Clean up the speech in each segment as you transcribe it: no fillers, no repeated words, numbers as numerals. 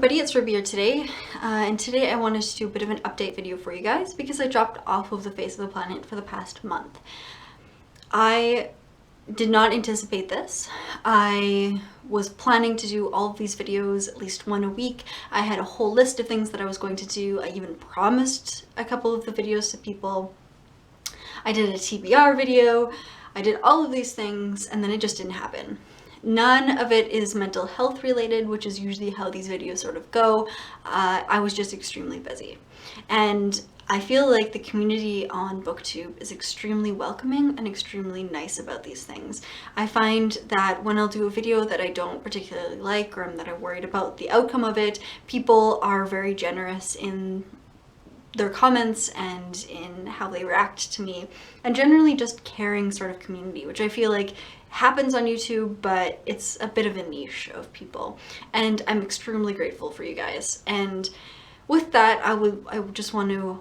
everybody, it's Ruby here today, and today I wanted to do a bit of an update video for you guys because I dropped off of the face of the planet for the past month. I did not anticipate this. I was planning to do all of these videos at least one a week. I had a whole list of things that I was going to do. I even promised a couple of the videos to people. I did a TBR video. I did all of these things and then it just didn't happen. None of it is mental health related, which is usually how these videos sort of go. I was just extremely busy. And I feel like the community on BookTube is extremely welcoming and extremely nice about these things. I find that when I'll do a video that I don't particularly like or that I'm worried about the outcome of it, people are very generous in their comments and in how they react to me, and generally just caring sort of community, which I feel like happens on YouTube, but it's a bit of a niche of people, and I'm extremely grateful for you guys. And with that, I would just want to,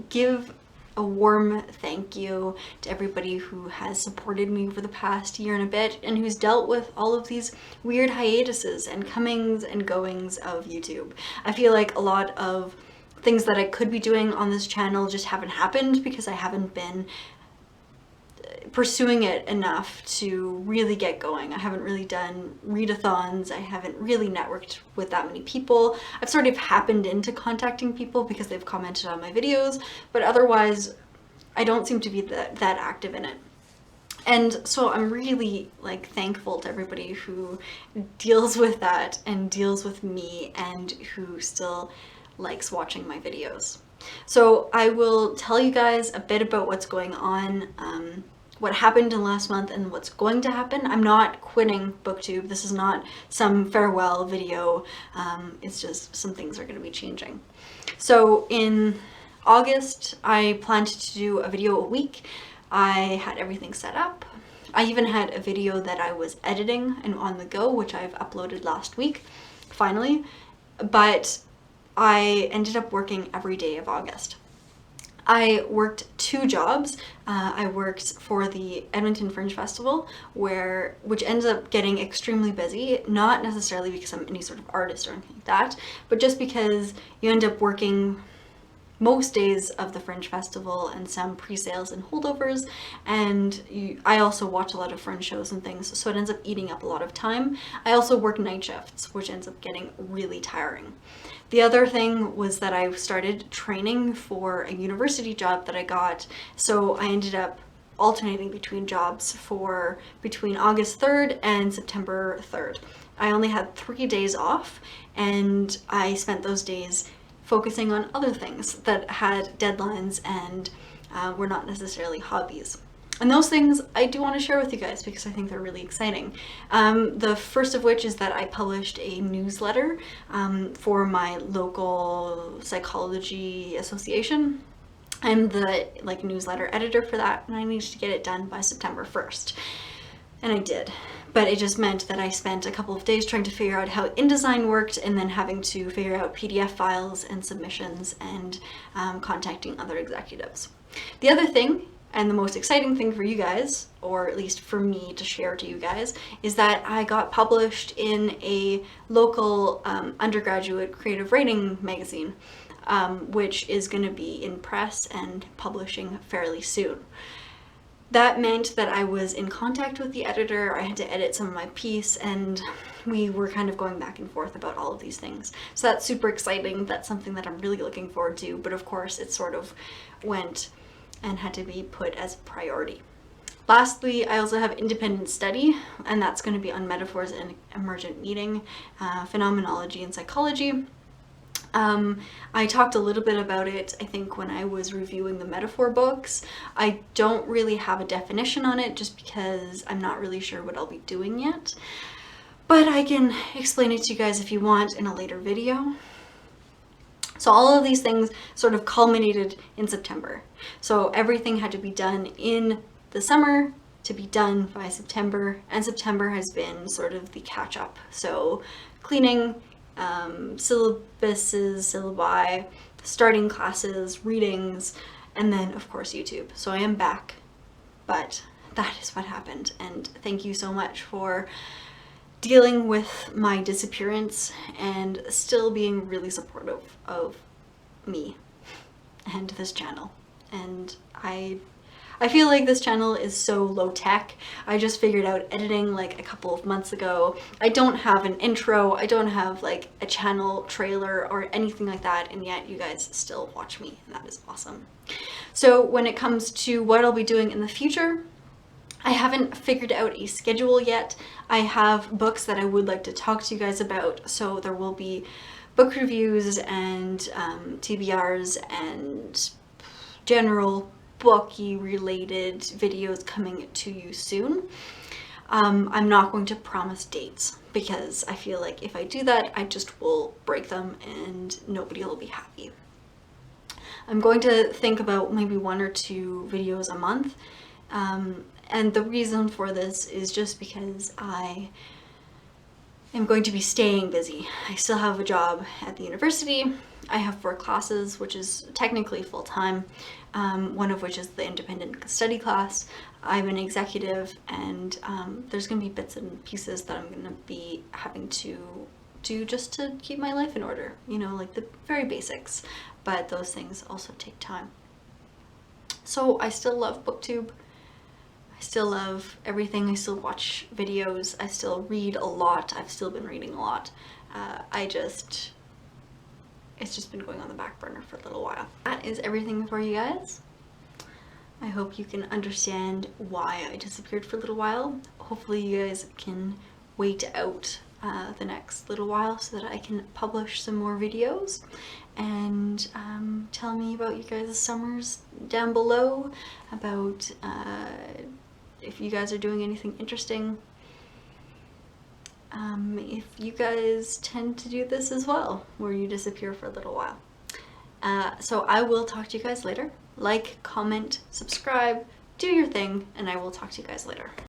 give a warm thank you to everybody who has supported me for the past year and a bit and who's dealt with all of these weird hiatuses and comings and goings of YouTube. I feel like a lot of things that I could be doing on this channel just haven't happened because I haven't been pursuing it enough to really get going. I haven't really done readathons. I haven't really networked with that many people. I've sort of happened into contacting people because they've commented on my videos, but otherwise I don't seem to be that active in it. And so I'm really thankful to everybody who deals with that and deals with me and who still likes watching my videos. So I will tell you guys a bit about what's going on, what happened in last month and what's going to happen. I'm not quitting BookTube. This is not some farewell video. It's just some things are going to be changing. So in August, I planned to do a video a week. I had everything set up. I even had a video that I was editing and on the go, which I've uploaded last week, finally. But I ended up working every day of August. I worked 2 jobs. I worked for the Edmonton Fringe Festival, which ends up getting extremely busy, not necessarily because I'm any sort of artist or anything like that, but just because you end up working most days of the Fringe Festival and some pre-sales and holdovers, and I also watch a lot of Fringe shows and things, so it ends up eating up a lot of time. I also work night shifts, which ends up getting really tiring. The other thing was that I started training for a university job that I got, so I ended up alternating between jobs for between August 3rd and September 3rd. I only had 3 days off, and I spent those days focusing on other things that had deadlines and were not necessarily hobbies. And those things I do want to share with you guys because I think they're really exciting. The first of which is that I published a newsletter for my local psychology association. I'm the newsletter editor for that, and I needed to get it done by September 1st. And I did. But it just meant that I spent a couple of days trying to figure out how InDesign worked and then having to figure out PDF files and submissions and contacting other executives. The other thing, and the most exciting thing for you guys, or at least for me to share to you guys, is that I got published in a local undergraduate creative writing magazine, which is going to be in press and publishing fairly soon. That meant that I was in contact with the editor. I had to edit some of my piece, and we were kind of going back and forth about all of these things. So that's super exciting. That's something that I'm really looking forward to, but of course it sort of went and had to be put as a priority. Lastly, I also have independent study, and that's going to be on metaphors and emergent meaning, phenomenology and psychology. I talked a little bit about it, I think, when I was reviewing the metaphor books. I don't really have a definition on it just because I'm not really sure what I'll be doing yet, but I can explain it to you guys if you want in a later video. So all of these things sort of culminated in September. So everything had to be done in the summer to be done by September, and September has been sort of the catch-up. So cleaning, syllabuses, syllabi, starting classes, readings, and then of course YouTube. So I am back, but that is what happened, and thank you so much for dealing with my disappearance and still being really supportive of me and this channel. And I feel like this channel is so low tech. I just figured out editing like a couple of months ago. I don't have an intro, I don't have like a channel trailer or anything like that, and yet you guys still watch me, and that is awesome. So when it comes to what I'll be doing in the future, I haven't figured out a schedule yet. I have books that I would like to talk to you guys about, so there will be book reviews and TBRs and general booky related videos coming to you soon. I'm not going to promise dates because I feel like if I do that, I just will break them and nobody will be happy. I'm going to think about maybe 1 or 2 videos a month. And the reason for this is just because I am going to be staying busy. I still have a job at the university. I have 4 classes, which is technically full-time, one of which is the independent study class. I'm an executive, and there's going to be bits and pieces that I'm going to be having to do just to keep my life in order, you know, like the very basics, but those things also take time. So I still love BookTube. I still love everything. I still watch videos. I still read a lot. I've still been reading a lot. It's just been going on the back burner for a little while. That is everything for you guys. I hope you can understand why I disappeared for a little while. Hopefully you guys can wait out the next little while so that I can publish some more videos, and tell me about you guys' summers down below, about if you guys are doing anything interesting. If you guys tend to do this as well, where you disappear for a little while. So I will talk to you guys later. Like, comment, subscribe, do your thing, and I will talk to you guys later.